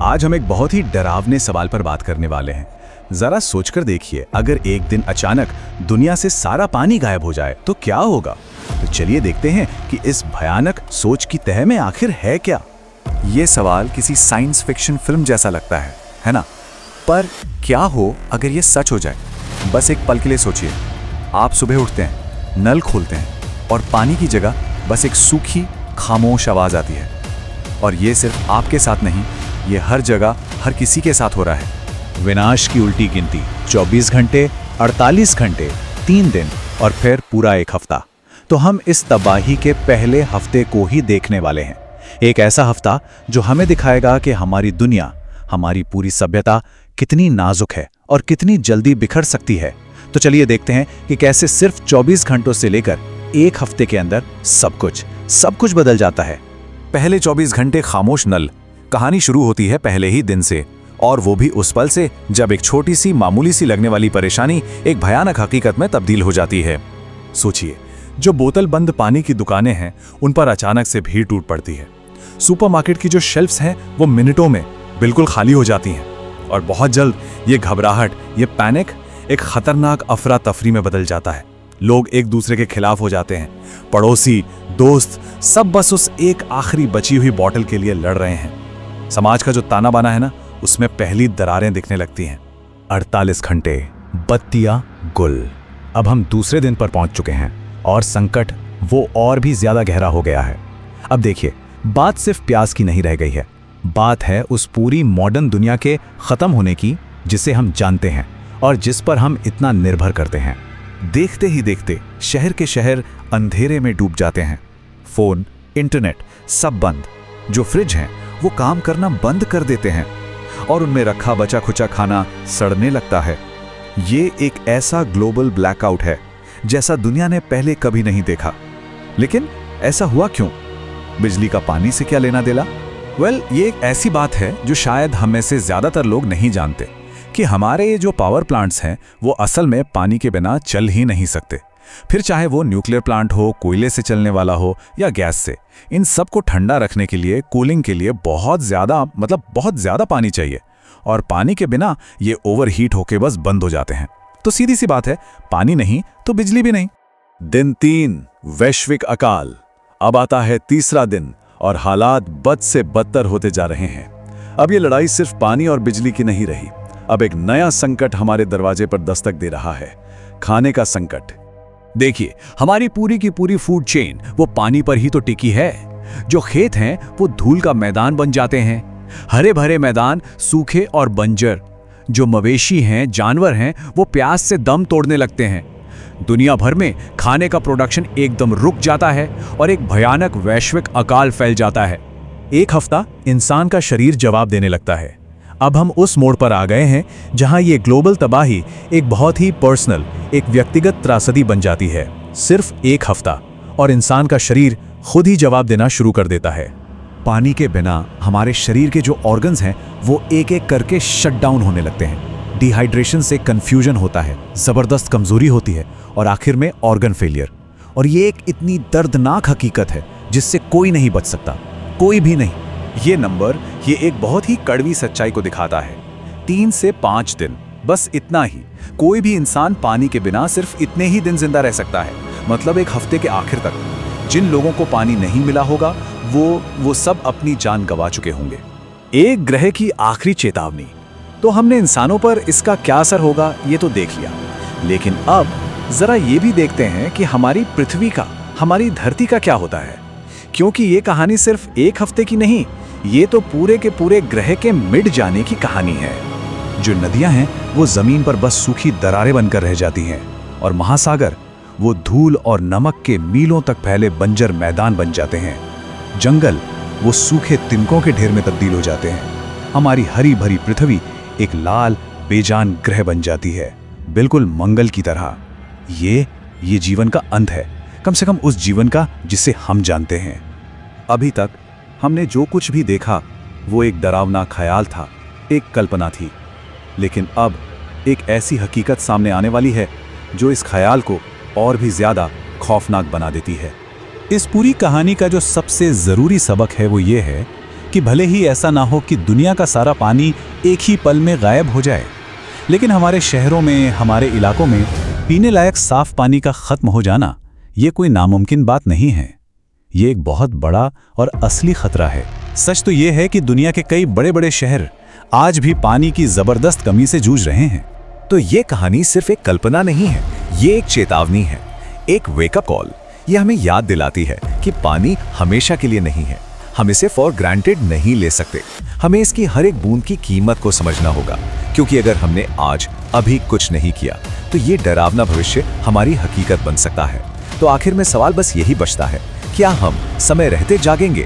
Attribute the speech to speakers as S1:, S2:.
S1: आज हम एक बहुत ही डरावने सवाल पर बात करने वाले हैं। जरा सोचकर देखिए, अगर एक दिन अचानक दुनिया से सारा पानी गायब हो जाए तो क्या होगा। तो चलिए देखते हैं कि इस भयानक सोच की तह में आखिर है क्या।
S2: ये सवाल किसी साइंस फिक्शन फिल्म जैसा लगता है ना? पर क्या हो अगर ये सच हो जाए? बस एक पल के लिए सोचिए। आप सुबह उठते हैं, नल खोलते हैं और पानी की जगह बस एक सूखी खामोश आवाज़ आती है। और ये सिर्फ आपके साथ नहीं, ये हर जगह हर किसी के साथ हो रहा है।
S1: विनाश की उल्टी गिनती, 24 घंटे, 48 घंटे, 3 दिन और फिर पूरा एक हफ्ता। तो हम इस तबाही के पहले हफ्ते को ही देखने वाले हैं। एक ऐसा हफ्ता जो हमें दिखाएगा कि हमारी दुनिया, हमारी पूरी सभ्यता कितनी नाजुक है और कितनी जल्दी बिखर सकती है। तो चलिए देखते हैं कि कैसे सिर्फ 24 घंटों से लेकर एक हफ्ते के अंदर सब कुछ बदल जाता है।
S2: पहले 24 घंटे खामोश नल। कहानी शुरू होती है पहले ही दिन से, और वो भी उस पल से जब एक छोटी सी मामूली सी लगने वाली परेशानी एक भयानक हकीकत में तब्दील हो जाती है। सोचिए, जो बोतल बंद पानी की दुकानें हैं उन पर अचानक से भीड़ टूट पड़ती है। सुपरमार्केट की जो शेल्फ्स हैं वो मिनटों में बिल्कुल खाली हो जाती हैं। और बहुत जल्द ये घबराहट, ये पैनिक एक खतरनाक अफरा तफरी में बदल जाता है। लोग एक दूसरे के खिलाफ हो जाते हैं। पड़ोसी, दोस्त, सब बस उस एक आखिरी बची हुई बोतल के लिए लड़ रहे हैं। समाज का जो ताना बाना है ना, उसमें पहली दरारें दिखने लगती हैं।
S1: 48 घंटे, बत्तियां गुल। अब हम दूसरे दिन पर पहुंच चुके हैं और संकट वो और भी ज्यादा गहरा हो गया है। अब देखिए, बात सिर्फ प्यास की नहीं रह गई है, बात है उस पूरी मॉडर्न दुनिया के खत्म होने की जिसे हम जानते हैं और जिस पर हम इतना निर्भर करते हैं।
S2: देखते ही देखते शहर के शहर अंधेरे में डूब जाते हैं। फोन, इंटरनेट सब बंद। जो फ्रिज हैं वो काम करना बंद कर देते हैं और उनमें रखा बचा खुचा खाना सड़ने लगता है। ये एक ऐसा ग्लोबल ब्लैकआउट है जैसा दुनिया ने पहले कभी नहीं देखा। लेकिन ऐसा हुआ क्यों? बिजली का पानी से क्या लेना देना? ये एक ऐसी बात है जो शायद हम में से ज्यादातर लोग नहीं जानते कि हमारे ये जो पावर प्लांट्स हैं वो असल में पानी के बिना चल ही नहीं सकते। फिर चाहे वो न्यूक्लियर प्लांट हो, कोयले से चलने वाला हो या गैस से, इन सब को ठंडा रखने के लिए, कूलिंग के लिए बहुत ज़्यादा पानी चाहिए। और पानी के बिना ये ओवरहीट होके बस बंद हो जाते हैं। तो सीधी सी बात है, पानी नहीं तो बिजली भी नहीं। दिन 3, वैश्विक अकाल। अब आता है तीसरा दिन और हालात बद से बदतर होते जा रहे हैं। अब ये लड़ाई सिर्फ पानी और बिजली की नहीं रही। अब एक नया संकट हमारे दरवाजे पर दस्तक दे रहा है, खाने का संकट।
S1: देखिए, हमारी पूरी की पूरी फूड चेन वो पानी पर ही तो टिकी है। जो खेत हैं वो धूल का मैदान बन जाते हैं, हरे भरे मैदान सूखे और बंजर। जो मवेशी हैं, जानवर हैं, वो प्यास से दम तोड़ने लगते हैं। दुनिया भर में खाने का प्रोडक्शन एकदम रुक जाता है और एक भयानक वैश्विक अकाल फैल जाता है। एक हफ्ता इंसान का शरीर जवाब देने लगता है। अब हम उस मोड़ पर आ गए हैं जहां ये ग्लोबल तबाही एक बहुत ही पर्सनल, एक व्यक्तिगत त्रासदी बन जाती है। सिर्फ एक हफ्ता और इंसान का शरीर खुद ही जवाब देना शुरू कर देता है।
S2: पानी के बिना हमारे शरीर के जो ऑर्गन्स हैं वो एक एक करके शट डाउन होने लगते हैं। डिहाइड्रेशन से कंफ्यूजन होता है, जबरदस्त कमजोरी होती है और आखिर में ऑर्गन फेलियर। और ये एक इतनी दर्दनाक हकीकत है जिससे कोई नहीं बच सकता, कोई भी नहीं। ये नंबर, ये एक बहुत ही कड़वी सच्चाई को दिखाता है। 3 से 5 दिन, बस इतना ही। कोई भी इंसान पानी के बिना सिर्फ इतने ही दिन जिंदा रह सकता है, मतलब एक हफ्ते के आखिर तक। जिन लोगों को पानी नहीं मिला होगा वो सब अपनी जान गंवा चुके होंगे। एक ग्रह की आखिरी चेतावनी। तो हमने इंसानों पर इसका क्या असर होगा ये तो देख लिया, लेकिन अब जरा ये भी देखते हैं कि हमारी पृथ्वी का, हमारी धरती का क्या होता है। क्योंकि ये कहानी सिर्फ एक हफ्ते की नहीं, ये तो पूरे के पूरे ग्रह के मिट जाने की कहानी है। जो नदियां हैं वो जमीन पर बस सूखी दरारें बनकर रह जाती हैं और महासागर वो धूल और नमक के मीलों तक फैले बंजर मैदान बन जाते हैं। जंगल वो सूखे तिनकों के ढेर में तब्दील हो जाते हैं। हमारी हरी भरी पृथ्वी एक लाल बेजान ग्रह बन जाती है, बिल्कुल मंगल की तरह। ये जीवन का अंत है, कम से कम उस जीवन का जिसे हम जानते हैं। अभी तक हमने जो कुछ भी देखा वो एक डरावना ख्याल था, एक कल्पना थी। लेकिन अब एक ऐसी हकीकत सामने आने वाली है जो इस ख्याल को और भी ज्यादा खौफनाक बना देती है।
S1: इस पूरी कहानी का जो सबसे जरूरी सबक है वो ये है
S3: कि भले ही ऐसा ना हो कि दुनिया का सारा पानी एक ही पल में गायब हो जाए, लेकिन हमारे शहरों में, हमारे इलाकों में पीने लायक साफ पानी का खत्म हो जाना ये कोई नामुमकिन बात नहीं है। ये एक बहुत बड़ा और असली खतरा है। सच तो ये है कि दुनिया के कई बड़े बड़े शहर आज भी पानी की जबरदस्त कमी से जूझ रहे हैं।
S2: तो ये कहानी सिर्फ एक कल्पना नहीं है, ये एक चेतावनी है, एक वेकअप कॉल। ये हमें याद दिलाती है कि पानी हमेशा के लिए नहीं है। हम इसे फॉर ग्रांटेड नहीं ले सकते। हमें इसकी हर एक बूंद की कीमत को समझना होगा, क्योंकि अगर हमने आज अभी कुछ नहीं किया तो ये डरावना भविष्य हमारी हकीकत बन सकता है। तो आखिर में सवाल बस यही बचता है, क्या हम समय रहते जागेंगे